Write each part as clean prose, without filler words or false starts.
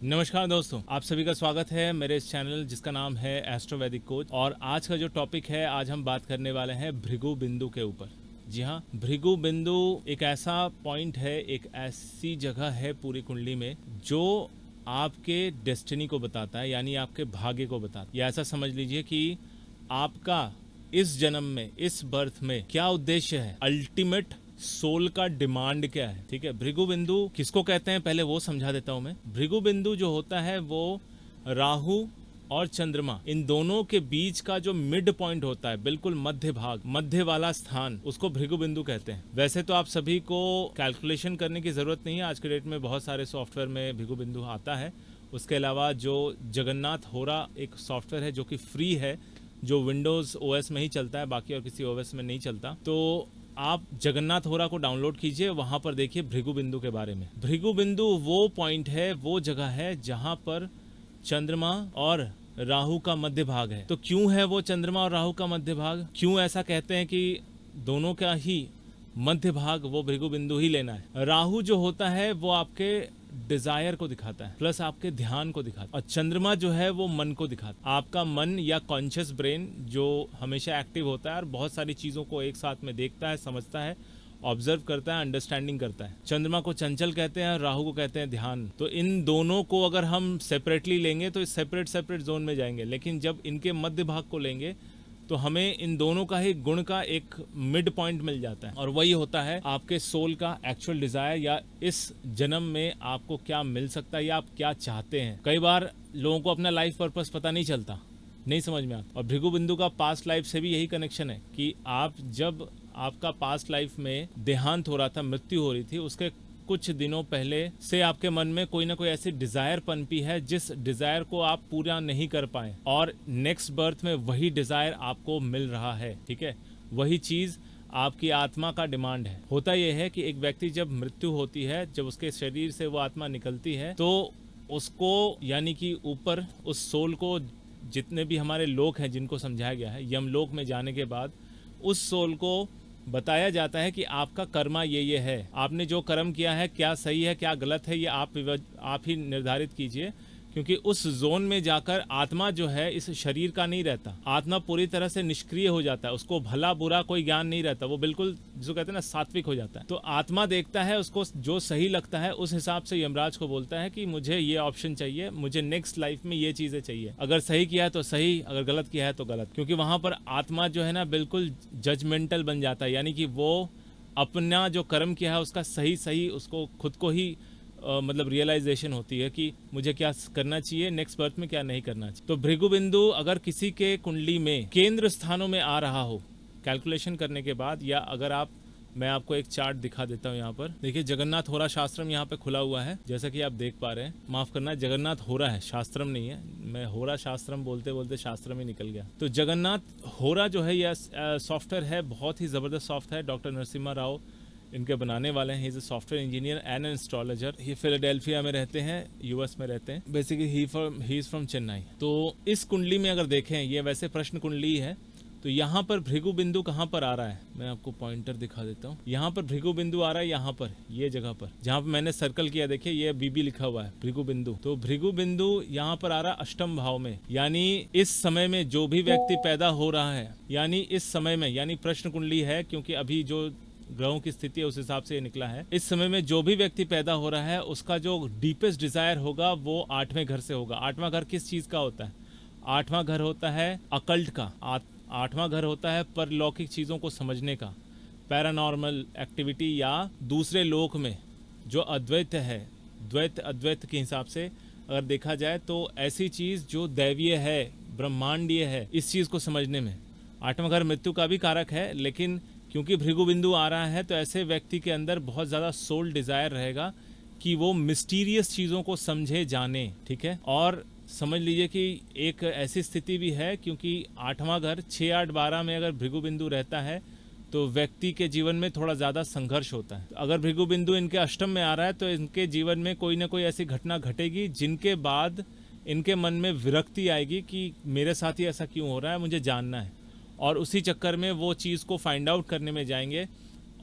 नमस्कार दोस्तों, आप सभी का स्वागत है मेरे इस चैनल जिसका नाम है एस्ट्रो वैदिक कोच। और आज का जो टॉपिक है, आज हम बात करने वाले हैं भृगु बिंदु के ऊपर। जी हाँ, भृगु बिंदु एक ऐसा पॉइंट है, एक ऐसी जगह है पूरी कुंडली में जो आपके डेस्टिनी को बताता है, यानी आपके भाग्य को बताता है। या ऐसा समझ लीजिए कि आपका इस जन्म में, इस बर्थ में क्या उद्देश्य है, अल्टीमेट सोल का डिमांड क्या है। ठीक है, भृगु बिंदु किसको कहते हैं पहले वो समझा देता हूं मैं। भृगु बिंदु जो होता है वो राहु और चंद्रमा, इन दोनों के बीच का जो मिड पॉइंट होता है, बिल्कुल मध्य भाग, मध्य वाला स्थान, उसको भृगु बिंदु कहते हैं। वैसे तो आप सभी को कैलकुलेशन करने की जरूरत नहीं है, आज के डेट में बहुत सारे सॉफ्टवेयर में भृगु बिंदु आता है। उसके अलावा जो जगन्नाथ होरा एक सॉफ्टवेयर है जो कि फ्री है, जो विंडोज ओएस में ही चलता है, बाकी और किसी ओएस में नहीं चलता। तो आप जगन्नाथ होरा को डाउनलोड कीजिए, वहां पर देखिए भृगु बिंदु के बारे में। भृगु बिंदु वो पॉइंट है, वो जगह है जहां पर चंद्रमा और राहु का मध्य भाग है। तो क्यों है वो चंद्रमा और राहु का मध्य भाग? क्यों ऐसा कहते हैं कि दोनों का ही मध्य भाग वो भृगु बिंदु ही लेना है? राहु जो होता है वो आपके डिजायर को दिखाता है, प्लस आपके ध्यान को दिखाता है। और चंद्रमा जो है वो मन को दिखाता है, आपका मन या कॉन्शियस ब्रेन जो हमेशा एक्टिव होता है और बहुत सारी चीजों को एक साथ में देखता है, समझता है, ऑब्जर्व करता है, अंडरस्टैंडिंग करता है। चंद्रमा को चंचल कहते हैं और राहु को कहते हैं ध्यान। तो इन दोनों को अगर हम सेपरेटली लेंगे तो सेपरेट जोन में जाएंगे, लेकिन जब इनके मध्य भाग को लेंगे तो हमें इन दोनों का ही गुण का एक मिड पॉइंट मिल जाता है। और वही होता है आपके सोल का एक्चुअल डिजायर, या इस जन्म में आपको क्या मिल सकता है या आप क्या चाहते हैं। कई बार लोगों को अपना लाइफ पर्पस पता नहीं चलता, नहीं समझ में आता। और भृगु बिंदु का पास्ट लाइफ से भी यही कनेक्शन है कि आप जब आपका पास्ट लाइफ में देहांत हो रहा था, मृत्यु हो रही थी, उसके कुछ दिनों पहले से आपके मन में कोई ना कोई ऐसी डिजायर पनपी है जिस डिजायर को आप पूरा नहीं कर पाए, और नेक्स्ट बर्थ में वही डिजायर आपको मिल रहा है। ठीक है, वही चीज आपकी आत्मा का डिमांड है। होता यह है कि एक व्यक्ति जब मृत्यु होती है, जब उसके शरीर से वो आत्मा निकलती है, तो उसको यानी कि ऊपर उस सोल को, जितने भी हमारे लोक हैं जिनको समझाया गया है, यमलोक में जाने के बाद उस सोल को बताया जाता है कि आपका कर्मा ये है, आपने जो कर्म किया है क्या सही है क्या गलत है, ये आप ही निर्धारित कीजिए। क्योंकि उस जोन में जाकर आत्मा जो है इस शरीर का नहीं रहता, आत्मा पूरी तरह से निष्क्रिय हो जाता है, उसको भला बुरा कोई ज्ञान नहीं रहता, वो बिल्कुल जो कहते हैं ना सात्विक हो जाता है। तो आत्मा देखता है, उसको जो सही लगता है उस हिसाब से यमराज को बोलता है कि मुझे ये ऑप्शन चाहिए, मुझे नेक्स्ट लाइफ में ये चीजें चाहिए। अगर सही किया है तो सही, अगर गलत किया है तो गलत। क्योंकि वहां पर आत्मा जो है ना बिल्कुल जजमेंटल बन जाता है, यानी कि वो अपना जो कर्म किया है उसका सही उसको खुद को ही मतलब रियलाइजेशन होती है कि मुझे क्या करना चाहिए नेक्स्ट बर्थ में, क्या नहीं करना चाहिए। तो भृगु बिंदु अगर किसी के कुंडली में केंद्र स्थानों में आ रहा हो कैलकुलेशन करने के बाद, या अगर आप, मैं आपको एक चार्ट दिखा देता हूँ। यहाँ पर देखिए जगन्नाथ होरा शास्त्रम यहाँ पे खुला हुआ है, जैसा कि आप देख पा रहे हैं। माफ करना, जगन्नाथ होरा है, शास्त्रम नहीं है। मैं होरा शास्त्रम बोलते बोलते शास्त्रम ही निकल गया। तो जगन्नाथ होरा जो है यह सॉफ्टवेयर है, बहुत ही जबरदस्त सॉफ्टवेयर। डॉक्टर नरसिम्हा राव इनके बनाने वाले हैं। He is a software engineer and astrologer. ये फिलाडेल्फिया में रहते हैं, यूएस में रहते हैं। Basically he is from Chennai. तो इस कुंडली में अगर देखें, ये वैसे प्रश्न कुंडली है, तो यहाँ पर भृगु बिंदु कहाँ पर आ रहा है, मैं आपको पॉइंटर दिखा देता हूँ। यहाँ पर भृगु बिंदु आ रहा है, यहाँ पर ये जगह पर जहाँ पर मैंने सर्कल किया, देखिए ये बीबी लिखा हुआ है, भृगु बिंदु। तो भृगु बिंदु यहाँ पर आ रहा है अष्टम भाव में, यानी इस समय में जो भी व्यक्ति पैदा हो रहा है, यानी इस समय में, यानी प्रश्न कुंडली है क्योंकि अभी जो ग्रहों की स्थिति है उस हिसाब से ये निकला है। इस समय में जो भी व्यक्ति पैदा हो रहा है उसका जो डीपेस्ट डिजायर होगा वो 8वें घर से होगा। 8वां घर किस चीज का होता है? 8वां घर होता है अकल्ट का। 8वां घर होता है परलौकिक चीजों को समझने का, पैरानॉर्मल एक्टिविटी, या दूसरे लोक में जो अद्वैत है, द्वैत अद्वैत के हिसाब से अगर देखा जाए तो ऐसी चीज जो दैवीय है, ब्रह्मांडीय है, इस चीज को समझने में। 8वां घर मृत्यु का भी कारक है, लेकिन क्योंकि भृगु बिंदु आ रहा है तो ऐसे व्यक्ति के अंदर बहुत ज़्यादा सोल डिज़ायर रहेगा कि वो मिस्टीरियस चीज़ों को समझे, जाने। ठीक है, और समझ लीजिए कि एक ऐसी स्थिति भी है क्योंकि 8वां घर 6, 8, 12 में अगर भृगु बिंदु रहता है तो व्यक्ति के जीवन में थोड़ा ज़्यादा संघर्ष होता है। अगर भृगु बिंदु इनके अष्टम में आ रहा है तो इनके जीवन में कोई ना कोई ऐसी घटना घटेगी जिनके बाद इनके मन में विरक्ति आएगी कि मेरे साथ ही ऐसा क्यों हो रहा है, मुझे जानना है। और उसी चक्कर में वो चीज़ को फाइंड आउट करने में जाएंगे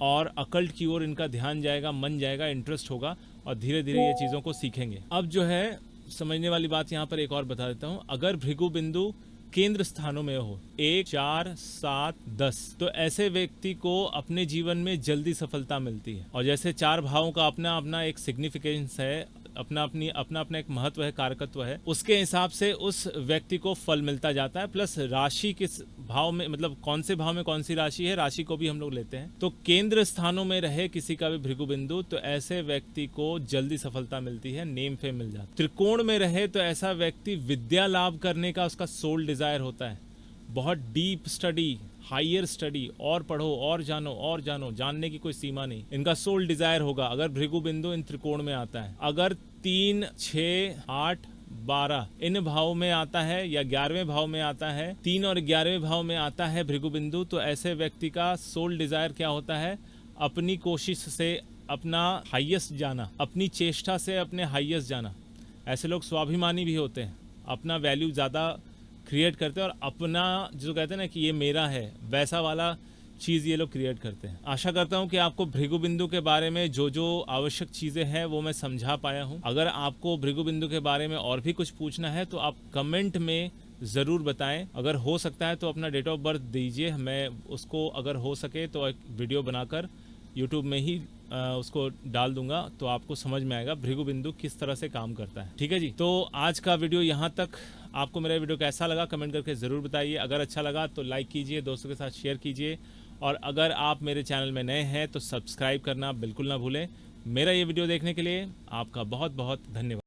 और अकल्ट की ओर इनका ध्यान जाएगा, मन जाएगा, इंटरेस्ट होगा, और धीरे धीरे ये चीज़ों को सीखेंगे। अब जो है समझने वाली बात यहाँ पर एक और बता देता हूँ। अगर भृगु बिंदु केंद्र स्थानों में हो 1, 4, 7, 10 तो ऐसे व्यक्ति को अपने जीवन में जल्दी सफलता मिलती है। और जैसे 4 भावों का अपना अपना एक सिग्निफिकेंस है, अपना अपना एक महत्व है, कारकत्व है, उसके हिसाब से उस व्यक्ति को फल मिलता जाता है। प्लस राशि किस भाव में, मतलब कौन से भाव में कौन सी राशि है, राशि को भी हम लोग लेते हैं। तो केंद्र स्थानों में रहे किसी का भी भृगु बिंदु तो ऐसे व्यक्ति को जल्दी सफलता मिलती है, नेम फेम मिल जाता है। त्रिकोण में रहे तो ऐसा व्यक्ति विद्या लाभ करने का उसका सोल डिजायर होता है, बहुत डीप स्टडी, हायर स्टडी, और पढ़ो और जानो, जानने की कोई सीमा नहीं, इनका सोल डिजायर होगा अगर भृगु बिंदु इन त्रिकोण में आता है। अगर 3, 6, 8, 12 इन भाव में आता है या 11वें भाव में आता है, 3 और 11वें भाव में आता है भृगु बिंदु, तो ऐसे व्यक्ति का सोल डिजायर क्या होता है, अपनी कोशिश से अपना हाईएस्ट जाना, अपनी चेष्टा से अपने हाईएस्ट जाना। ऐसे लोग स्वाभिमानी भी होते हैं, अपना वैल्यू ज़्यादा क्रिएट करते हैं और अपना जो कहते हैं ना कि ये मेरा है, वैसा वाला चीज़ ये लोग क्रिएट करते हैं। आशा करता हूँ कि आपको भृगु बिंदु के बारे में जो जो आवश्यक चीज़ें हैं वो मैं समझा पाया हूँ। अगर आपको भृगु बिंदु के बारे में और भी कुछ पूछना है तो आप कमेंट में ज़रूर बताएं। अगर हो सकता है तो अपना डेट ऑफ बर्थ दीजिए, मैं उसको अगर हो सके तो एक वीडियो बनाकर यूट्यूब में ही उसको डाल दूंगा, तो आपको समझ में आएगा भृगु बिंदु किस तरह से काम करता है। ठीक है जी, तो आज का वीडियो यहाँ तक। आपको मेरा वीडियो कैसा लगा कमेंट करके ज़रूर बताइए। अगर अच्छा लगा तो लाइक कीजिए, दोस्तों के साथ शेयर कीजिए, और अगर आप मेरे चैनल में नए हैं तो सब्सक्राइब करना बिल्कुल ना भूलें। मेरा ये वीडियो देखने के लिए आपका बहुत बहुत धन्यवाद।